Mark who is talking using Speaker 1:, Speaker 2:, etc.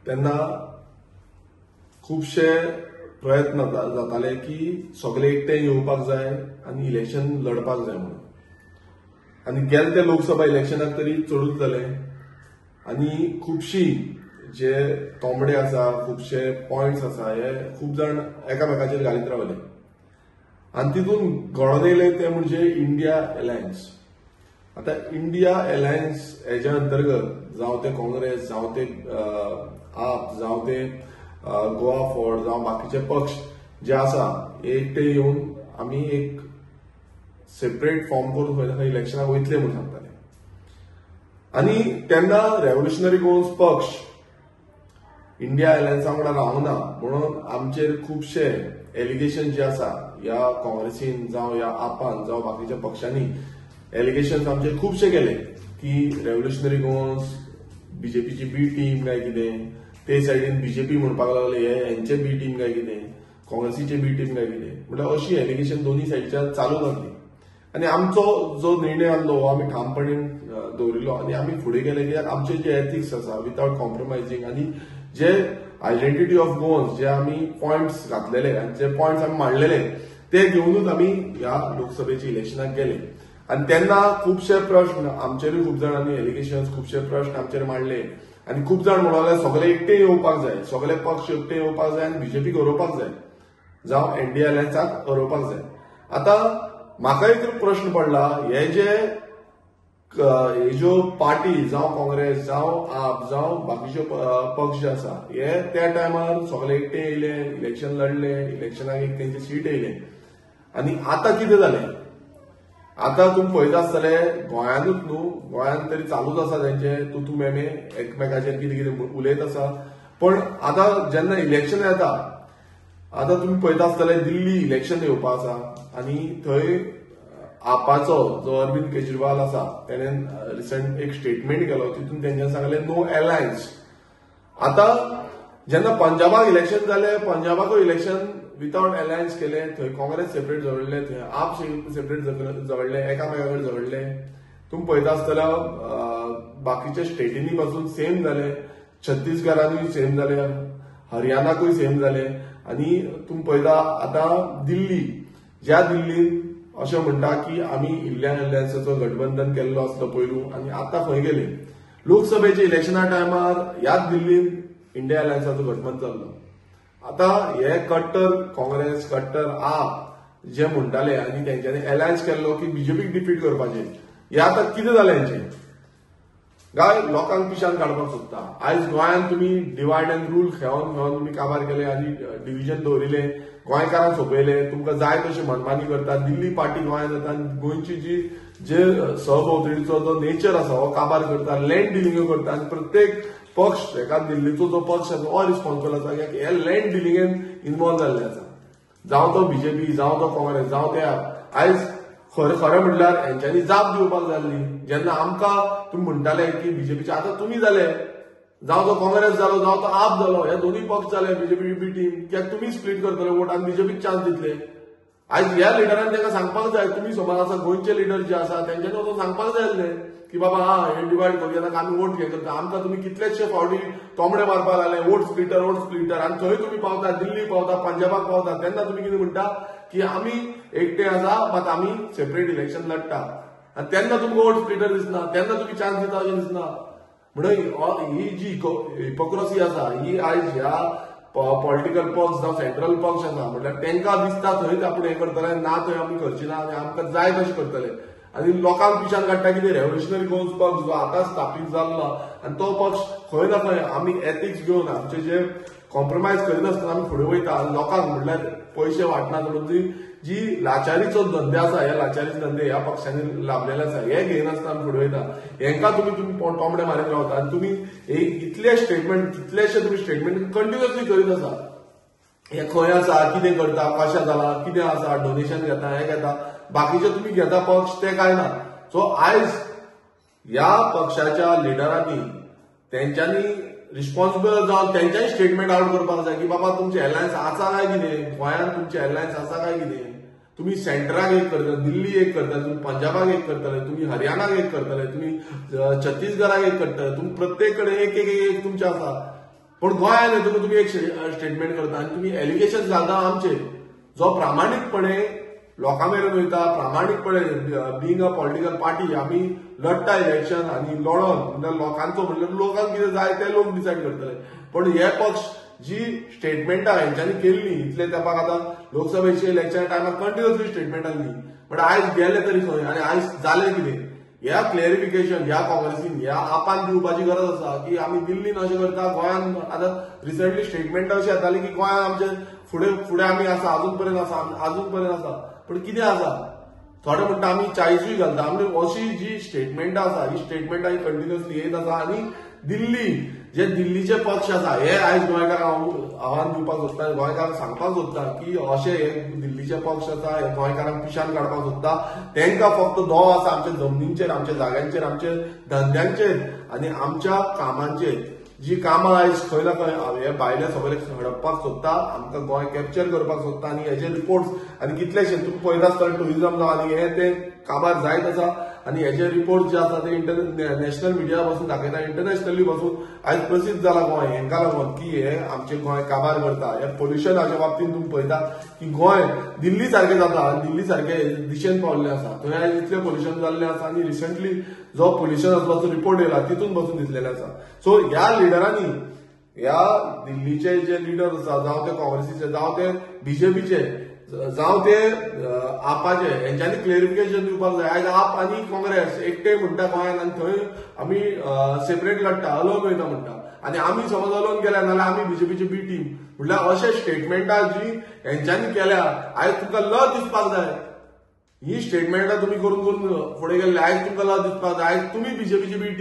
Speaker 1: तेन्ना खुबशे प्रयत्न जाताले की सगळे एकटे येवपाक जाय आनी इलेक्शन लढपाक जाय म्हणून. आनी गेले ते लोकसभा इलेक्शनाक तरी चडूच जाले आनी खुबशी जे तोंबडे आसा, खुबशे पॉयंट्स आसा, हे खूब जाण एकामेकाचेर घालीत रावले. आनी तितून घडोवन येयले ते म्हणजे इंडिया अलायन्स. आता इंडिया अलायन्स हेच्या अंतर्गत जावं ते काँग्रेस, जावं ते आप, जावं ते गोवा फॉर्ड, जावं बाकीचे पक्ष जे आसा एकटे येवन आमी एक सेपरेट फॉर्म करून खंय इलेक्शनाक वयतले म्हणून सांगताले. आनी तेन्ना रेव्होल्युशनरी गोवन्स पक्ष इंडिया अलायन्सा वांगडा रावना म्हणून आमचेर खुबशे एलिगेशन जे आसा, ह्या काँग्रेसीन जावं ह्या आपान जावं बाकीच्या पक्षांनी एलिगेशन आमचे खुबशे केले की रेव्होल्युशनरी गोवन्स बीजेपीची बी टीम काय कितें, ते सायडीन बीजेपी म्हणपाक लागले हे यांचे बी टीम काय कितें, काँग्रेसीचे बी टीम काय कितें, म्हटल्यार अशी एलिगेशन दोन्ही सायडीच्यान चालू जातली. आनी आमचो जो निर्णय आसलो हो आमी ठामपणेन दवरिल्लो आनी आमी फुडें गेले कित्याक आमचे जे एथिक्स आसा विथआउट कॉम्प्रोमायझींग आनी जे आयडेंटिटी ऑफ गोवन्स जे आमी पॉयंट्स घातलेले आनी जे पॉयंट्स आमी मांडलेले ते घेवनूच आमी ह्या लोकसभेच्या इलेक्शनाक गेले. आनी तेन्ना खुबशे प्रश्न आमचेरूय खूब जाणांनी एलिगेशन्स, खुबशे प्रश्न आमचेर मांडले आनी खूब जाण म्हणले सगळे एकटे येवपाक जाय, सगळे पक्ष एकटे येवपाक जाय आनी बीजेपीक हरोवपाक जाय, जावं एनडीए अलायन्साक हरोवपाक जाय. आता म्हाका एक प्रश्न पडला, हे ज्यो पार्टी जावं काँग्रेस जावं आप जावं बाकीचे पक्ष जे आसा हे त्या टायमार सगळे एकटे येयले, इलेक्शन लढले, इलेक्शनाक एक तेंचे सीट येयले. आनी आतां कितें जालें, आतां तुम्ही पळयता आसतले गोंयानूच न्हू, गोंयान तरी चालूच आसा तेंचे तू मेमे एकमेकाचेर कितें कितें उलयत आसा. पण आतां जेन्ना इलेक्शन येता, आतां तुम्ही पळयता आसतले दिल्ली इलेक्शन येवपा आसा आनी थंय आपाचो जो अरविंद केजरीवाल आसा तेणेन रिसंट एक स्टेटमेंट केलो, तितून तेंच्यानी सांगलें नो अलायन्स. आतां जेन्ना पंजाबाक इलेक्शन जालें, पंजाबाकूय इलेक्शन विथआउट अलायन्स केले, थंय काँग्रेस सेपरेट झगडले, थंय आप सेपरेट झगडले, एकामेकाकडे झगडले. तुम्ही पळयता आसतले बाकीच्या स्टेटींनी पासून सेम जाले, छत्तीसगडानूय सेम जाले, हरियाणाकूय सेम जाले. आनी तुम्ही पळयता आतां दिल्ली, ज्या दिल्लीन अशें म्हणटा की आमी इंडियन अलायन्साचो गठबंधन केल्लो आसलो पयलू आनी आतां खंय गेले. लोकसभेच्या इलेक्शना टायमार ह्याच दिल्लीन इंडिया अलायन्साचो गठबंधन जाल्लो. आता हे कट्टर काँग्रेस, कट्टर आप जे म्हणटाले आनी तेंच्यांनी अलायन्स केल्लो की बीजेपीक डिफीट करपाचें, हे आतां कितें जालें हेंचें काय लोकांक पिशान काडपाक सोदता. आयज गोंयान तुम्ही डिवायड अँड रूल खेळोन खेळोन तुम्ही काबार केले आनी डिव्हिजन दवरिले, गोंयकारांक सोपयले, तुमकां जाय तशें मनमानी करता. दिल्ली पार्टी गोंयांत येता आनी गोंयची जे सहभोंवतणीचो जो नेचर आसा हो काबार करता, लँड डिलिंग करता. आनी प्रत्येक पक्ष एका दिल्लीचो जो पक्ष आसा हो रिस्पॉन्सिबल आसा कित्याक हे लँड डिलिंगेन इन्वॉल्व जाल्ले आसा, जावं तो बीजेपी, जावं तो काँग्रेस, जावं ते आयज खरें म्हटल्यार हेंच्यांनी जाप दिवपाक जाल्ली. जेन्ना आमकां तुम्ही म्हणटाले की बीजेपीचे आतां तुमी जाले, जावं तो काँग्रेस जालो, जावं तो आप जालो, हे दोन्ही पक्ष जाले बीजेपी बी टीम, कित्याक तुमी स्प्लीट करतले वोट आनी बीजेपीक चान्स दितले. आयज ह्या लिडरान तांकां सांगपाक जाय, तुमी समज आसा गोंयचे लिडर जे आसा तेंच्यांनी वचून सांगपाक जाय आसलें की बाबा हे डिवायड करूया, आमी वोट हे करता. आमकां तुमी कितलेशे फावटी तोंबडे मारपाक लागले, वोट स्प्लिटर आनी थंय तुमी पावता, दिल्ली पावता, पंजाबाक पावता, तेन्ना तुमी कितें म्हणटा की आमी एकटे आसा मात आमी सेपरेट इलेक्शन लढटा. आनी तेन्ना तुमकां वोट स्प्लिटर दिसना, तेन्ना तुमी चान्स दिता अशें दिसना. म्हणून ही जी हिपोक्रेसी आसा ही आयज ह्या पॉलिटिकल पक्ष जावं सेंट्रल पक्ष आसा म्हटल्यार तेंकां दिसता थंयच आपूण हें करतले, ना थंय आमी करची ना आनी आमकां जाय तशें करतले. आनी लोकांक पिशान काडटा कितें रेव्होल्युशनरी गोवन्स पक्ष जो आतां स्थापीत जाल्लो आनी तो पक्ष खंय ना खंय आमी एथिक्स घेवन आमचे जे कॉम्प्रोमायज करिनासतना आमी फुडें वयता आनी लोकांक म्हटल्यार पयशे वाटना म्हणून जी लाचारीचो धंदे आसा, हे लाचारीचे धंदे ह्या पक्षांनी लाभलेले आसा, हे घेयनासतना आमी फुडें वयता. हेंकां तुमी तोंबडे मारीत रावता आनी तुमी इतले स्टेटमेंट, कितलेशे तुमी स्टेटमेंट कंटिन्युअसली करीत आसा. हे खंय आसा, कितें करता, कशें जाला, कितें आसा, डोनेशन घेता, हे घेता, बाकीचे तुम्ही घेता पक्ष ते काय ना. सो आयज ह्या पक्षाच्या लिडरांनी तेंच्यांनी रिस्पॉन्सिबल जावन तेंच्यानी स्टेटमेंट आउट करपाक जाय की बाबा तुमचे अलायन्स आसा काय कितें, गोंयांत तुमचे अलायन्स आसा काय कितें. तुम्ही सेंटराक एक करतले, दिल्ली एक करतले, तुम्ही पंजाबाक एक करतले, तुम्ही हरियाणाक एक करतले, तुम्ही छत्तीसगडाक एक करतले, तुम्ही प्रत्येक कडेन एक एक एक तुमचे आसा. पण गोंयांत येतकूच तुम्ही एक स्टेटमेंट करता आनी तुम्ही एलिगेशन घालता आमचे जो प्रामाणीकपणे लोकां मेरेन वयता, प्रामाणीकपणे बिंग अ पॉलिटिकल पार्टी आमी लढता इलेक्शन आनी लढोन म्हणजे लोकांचो म्हणल्यार लोकांक कितें जाय ते लोक डिसायड करतले. पण हे पक्ष जी स्टेटमेंटां हेंच्यांनी केल्ली इतले तेंपाक आतां लोकसभेच्या इलेक्शना टायमार कंटिन्युअसली स्टेटमेंटां दिली, बट आयज गेले तरी खंय आनी आयज जालें कितें? ह्या क्लॅरिफिकेशन ह्या काँग्रेसीन ह्या आपान दिवपाची गरज आसा की आमी दिल्लीन अशें करता, गोंयान आतां रिसंटली स्टेटमेंटां अशी येताली की गोंयान आमचे फुडें आमी आसा, अजून पर्यंत आसा, पण कितें आसा? थोडे म्हणटा आमी चाळीसूय घालता. आमी अशी जी स्टेटमेंटां आसा ही स्टेटमेंटां कंटिन्युअसली येत आसा आनी दिल्ली जे दिल्लीचे पक्ष आसा हे आयज गोंयकारांक आव्हान दिवपाक सोदता, गोंयकारांक सांगपाक सोदता की अशे हे दिल्लीचे पक्ष आसा हे गोंयकारांक पिशान काडपाक सोदता. तांकां फक्त दोव आसा आमच्या जमनींचेर, आमच्या जाग्यांचेर, आमच्या धंद्यांचेर आनी आमच्या कामांचेर. जी कामां आयज खंय ना खंय हे भायले सगळे हडपपाक सोदता, आमकां गोंय कॅप्चर करपाक सोदता आनी हेजे रिपोर्ट्स आनी कितलेशे तुमी पळयता आसतना टुरिझम जावं आनी हे ते काबार जायत आसा आनी हेजे रिपोर्ट जे आसा ते नॅशनल मिडिया पासून दाखयता, इंटरनॅशनली पासून आयज प्रसिद्ध जाला गोंय हेंका लागून की हे आमचे गोंय काबार करता. हे पोल्युशनाच्या बाबतींत तुम्ही पळयता की गोंय दिल्ली सारखे जाता आनी दिल्ली सारखे दिशेन पावल्ले आसा. थंय आयज इतलें पोल्युशन जाल्लें आसा आनी रिसंटली जो पोल्युशन असपाचो रिपोर्ट येयला तितून पासून दिसलेले आसा. सो ह्या लिडरांनी ह्या दिल्लीचे जे लिडर आसा जावं ते काँग्रेसीचे जावं ते बीजेपीचे जावं ते आपाचे हेंच्यांनी क्लॅरिफिकेशन दिवपाक जाय. आयज आप आनी काँग्रेस एकटे म्हणटा गोंयांत आनी थंय आमी सेपरेट लढटा, अलोन वयता म्हणटा आनी आमी समज अलोन गेल्या नाल्यार आमी बीजेपीची बी टीम म्हणल्यार अशे स्टेटमेंटां जी हेंच्यांनी केल्या आयज तुमकां लज दिसपाक जाय. ही स्टेटमेंटां तुम्ही करून फुडें गेल्ले आयज तुमकां लज दिसपाक जाय. आयज तुमी बीजेपीची बी टीम